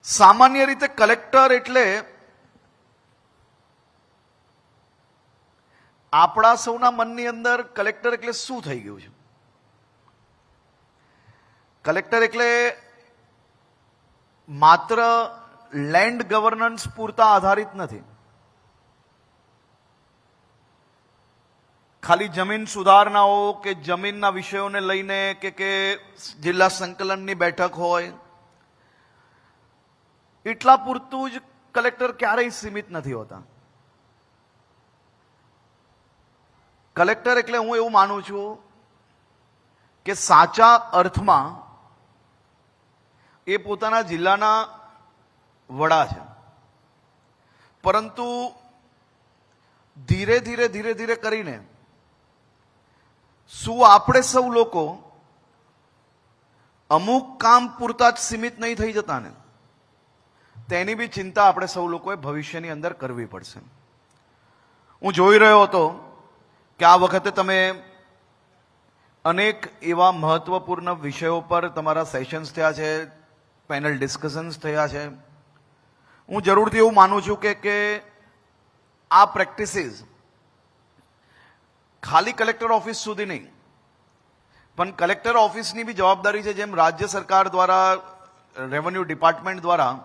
સામાન્ય રીતે કલેક્ટર એટલે આપણા સૌના મનની અંદર કલેક્ટર એટલે શું થઈ ગયું છે? કલેક્ટર એટલે માત્ર લેન્ડ ગવર્નન્સ પૂરતા આધારિત નથી. ખાલી જમીન સુધારણાઓ કે જમીનના વિષયોને લઈને કે જિલ્લા સંકલનની બેઠક હોય એટલા પૂરતું જ કલેક્ટર ક્યારેય સીમિત નથી હોતા. કલેક્ટર એટલે હું એવું માનું છું કે સાચા અર્થમાં એ પોતાના જિલ્લાના વડા છે, પરંતુ ધીરે ધીરે કરીને શું આપણે સૌ લોકો અમુક કામ પૂરતા જ સીમિત નહીં થઈ જતા ને? તેની બી ચિંતા આપણે સૌ લોકોએ ભવિષ્યની અંદર કરવી પડશે. હું જોઈ રહ્યો હતો કે આ વખતે તમે અનેક એવા મહત્વપૂર્ણ વિષયો પર તમારા સેશન્સ થયા છે, પેનલ ડિસ્કશન્સ થયા છે. હું જરૂરથી એવું માનું છું કે આ પ્રેક્ટિસીસ ખાલી કલેક્ટર ઓફિસ સુધી નહીં, પણ કલેક્ટર ઓફિસની બી જવાબદારી છે. જેમ રાજ્ય સરકાર દ્વારા, રેવન્યુ ડિપાર્ટમેન્ટ દ્વારા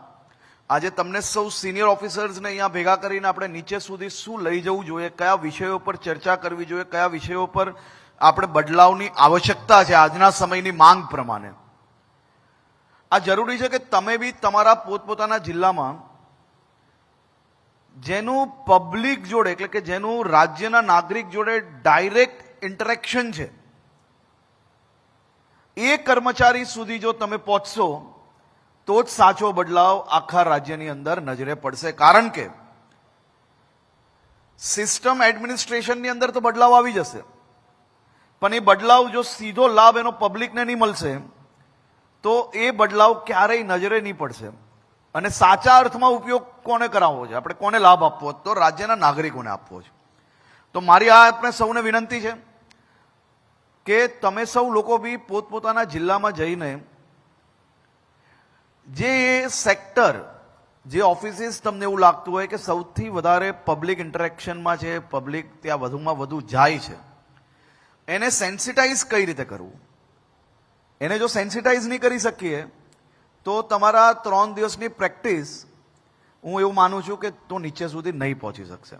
આજે તમને સૌ સિનિયર ઓફિસર્સને અહીંયા ભેગા કરીને આપણે નીચે સુધી શું લઈ જવું જોઈએ, કયા વિષયો પર ચર્ચા કરવી જોઈએ, કયા વિષયો પર આપણે બદલાવની આવશ્યકતા છે આજના સમયની માંગ પ્રમાણે. આ જરૂરી છે કે તમે બી તમારા પોતપોતાના જિલ્લામાં જેનું પબ્લિક જોડે એટલે કે જેનું રાજ્યના નાગરિક જોડે ડાયરેક્ટ ઇન્ટરેક્શન છે એ કર્મચારી સુધી જો તમે પહોંચશો તો જ સાચો બદલાવ આખા રાજ્યની અંદર નજરે પડશે. કારણ કે સિસ્ટમ એડમિનિસ્ટ્રેશનની અંદર તો બદલાવ આવી જશે, પણ એ બદલાવ જો સીધો લાભ એનો પબ્લિકને નહીં મળશે તો એ બદલાવ ક્યારેય નજરે નહીં પડશે. અને સાચા અર્થમાં ઉપયોગ કોને કરાવવો છે, આપણે કોને લાભ આપવો, તો રાજ્યના નાગરિકોને આપવો છે. તો મારી આ આપણે સૌને વિનંતી છે કે તમે સૌ લોકો બી પોતપોતાના જિલ્લામાં જઈને જે સેક્ટર, જે ઓફિસીસ તમને એવું લાગતું હોય કે સૌથી વધારે પબ્લિક ઇન્ટરેક્શનમાં છે, પબ્લિક ત્યાં વધુમાં વધુ જાય છે, એને સેન્સિટાઇઝ કઈ રીતે કરવું. એને જો સેન્સિટાઇઝ નહીં કરી શકીએ તો તમારા 3 દિવસની પ્રેક્ટિસ હું એવું માનું છું કે તો નીચે સુધી નહીં પહોંચી શકશે.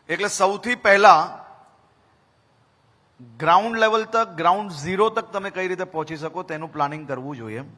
એટલે સૌથી પહેલા ગ્રાઉન્ડ લેવલ તક, ગ્રાઉન્ડ ઝીરો તક તમે કઈ રીતે પહોંચી શકો તેનું પ્લાનિંગ કરવું જોઈએ.